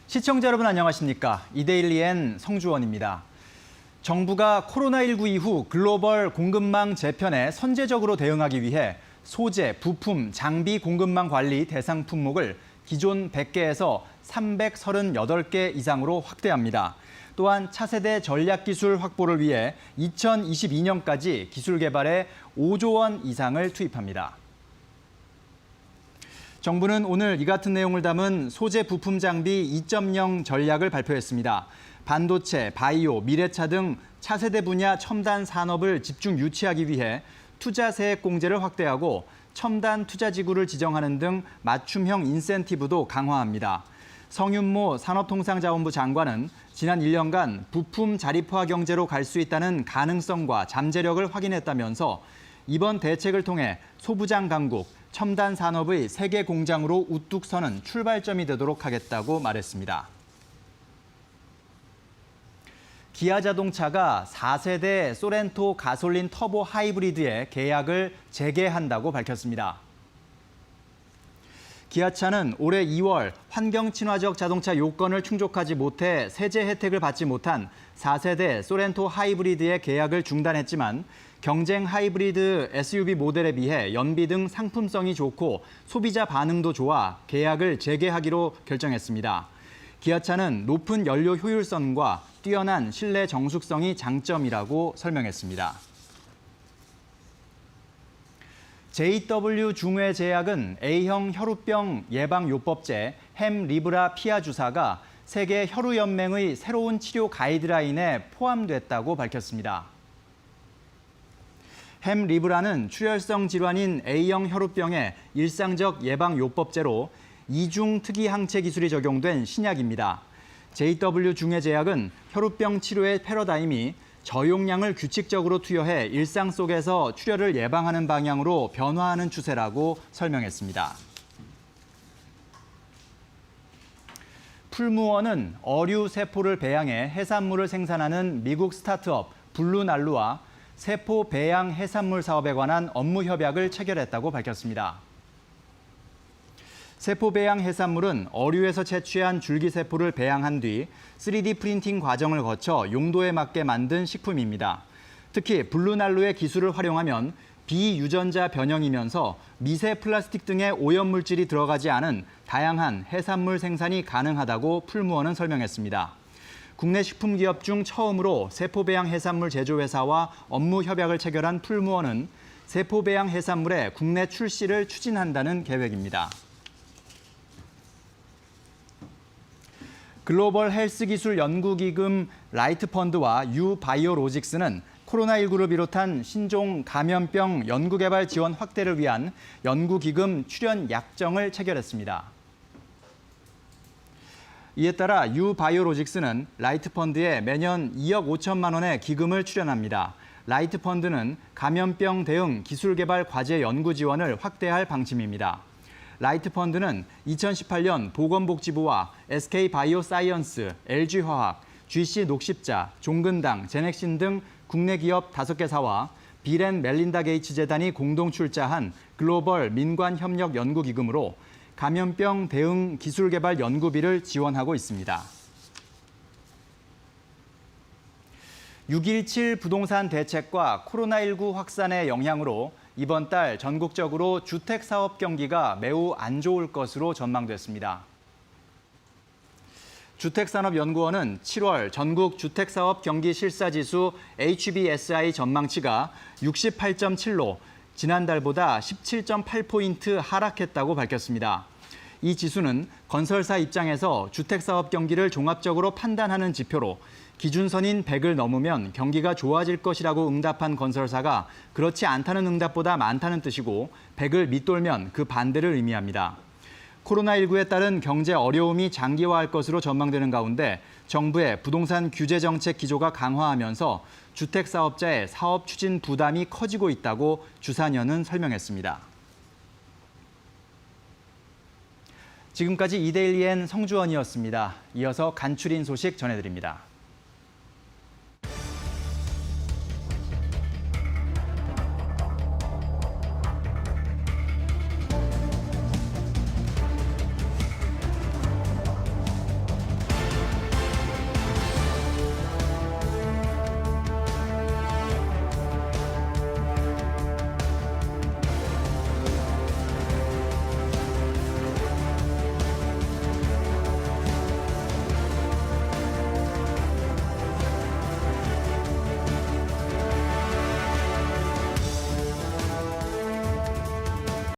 시청자 여러분 안녕하십니까? 이데일리엔 성주원입니다. 정부가 코로나19 이후 글로벌 공급망 재편에 선제적으로 대응하기 위해 소재, 부품, 장비 공급망 관리 대상 품목을 기존 100개에서 338개 이상으로 확대합니다. 또한 차세대 전략기술 확보를 위해 2022년까지 기술 개발에 5조 원 이상을 투입합니다. 정부는 오늘 이 같은 내용을 담은 소재 부품 장비 2.0 전략을 발표했습니다. 반도체, 바이오, 미래차 등 차세대 분야 첨단 산업을 집중 유치하기 위해 투자세액 공제를 확대하고 첨단 투자지구를 지정하는 등 맞춤형 인센티브도 강화합니다. 성윤모 산업통상자원부 장관은 지난 1년간 부품 자립화 경제로 갈 수 있다는 가능성과 잠재력을 확인했다면서 이번 대책을 통해 소부장 강국, 첨단 산업의 세계 공장으로 우뚝 서는 출발점이 되도록 하겠다고 말했습니다. 기아자동차가 4세대 소렌토 가솔린 터보 하이브리드의 계약을 재개한다고 밝혔습니다. 기아차는 올해 2월 환경 친화적 자동차 요건을 충족하지 못해 세제 혜택을 받지 못한 4세대 소렌토 하이브리드의 계약을 중단했지만 경쟁 하이브리드 SUV 모델에 비해 연비 등 상품성이 좋고 소비자 반응도 좋아 계약을 재개하기로 결정했습니다. 기아차는 높은 연료 효율성과 뛰어난 실내 정숙성이 장점이라고 설명했습니다. JW 중외제약은 A형 혈우병 예방요법제 햄리브라 피아 주사가 세계 혈우연맹의 새로운 치료 가이드라인에 포함됐다고 밝혔습니다. 햄리브라는 출혈성 질환인 A형 혈우병의 일상적 예방요법제로 이중 특이항체 기술이 적용된 신약입니다. JW 중외제약은 혈우병 치료의 패러다임이 저용량을 규칙적으로 투여해 일상 속에서 출혈을 예방하는 방향으로 변화하는 추세라고 설명했습니다. 풀무원은 어류 세포를 배양해 해산물을 생산하는 미국 스타트업 블루날루와 세포 배양 해산물 사업에 관한 업무 협약을 체결했다고 밝혔습니다. 세포 배양 해산물은 어류에서 채취한 줄기세포를 배양한 뒤 3D 프린팅 과정을 거쳐 용도에 맞게 만든 식품입니다. 특히 블루날루의 기술을 활용하면 비유전자 변형이면서 미세 플라스틱 등의 오염물질이 들어가지 않은 다양한 해산물 생산이 가능하다고 풀무원은 설명했습니다. 국내 식품기업 중 처음으로 세포 배양 해산물 제조회사와 업무 협약을 체결한 풀무원은 세포 배양 해산물의 국내 출시를 추진한다는 계획입니다. 글로벌 헬스기술 연구기금 라이트펀드와 유바이오로직스는 코로나19를 비롯한 신종 감염병 연구개발 지원 확대를 위한 연구기금 출연 약정을 체결했습니다. 이에 따라 유바이오로직스는 라이트펀드에 매년 2억 5천만 원의 기금을 출연합니다. 라이트펀드는 감염병 대응 기술개발 과제 연구 지원을 확대할 방침입니다. 라이트펀드는 2018년 보건복지부와 SK바이오사이언스, LG화학, GC녹십자, 종근당, 제넥신 등 국내 기업 5개사와 빌앤멜린다 게이츠 재단이 공동 출자한 글로벌 민관협력 연구기금으로 감염병 대응 기술개발 연구비를 지원하고 있습니다. 6.17 부동산 대책과 코로나19 확산의 영향으로 이번 달 전국적으로 주택사업 경기가 매우 안 좋을 것으로 전망됐습니다. 주택산업연구원은 7월 전국 주택사업 경기 실사지수 HBSI 전망치가 68.7로 지난달보다 17.8포인트 하락했다고 밝혔습니다. 이 지수는 건설사 입장에서 주택사업 경기를 종합적으로 판단하는 지표로 기준선인 100을 넘으면 경기가 좋아질 것이라고 응답한 건설사가 그렇지 않다는 응답보다 많다는 뜻이고 100을 밑돌면 그 반대를 의미합니다. 코로나19에 따른 경제 어려움이 장기화할 것으로 전망되는 가운데 정부의 부동산 규제 정책 기조가 강화하면서 주택사업자의 사업 추진 부담이 커지고 있다고 주산연은 설명했습니다. 지금까지 이데일리엔 성주원이었습니다. 이어서 간추린 소식 전해드립니다.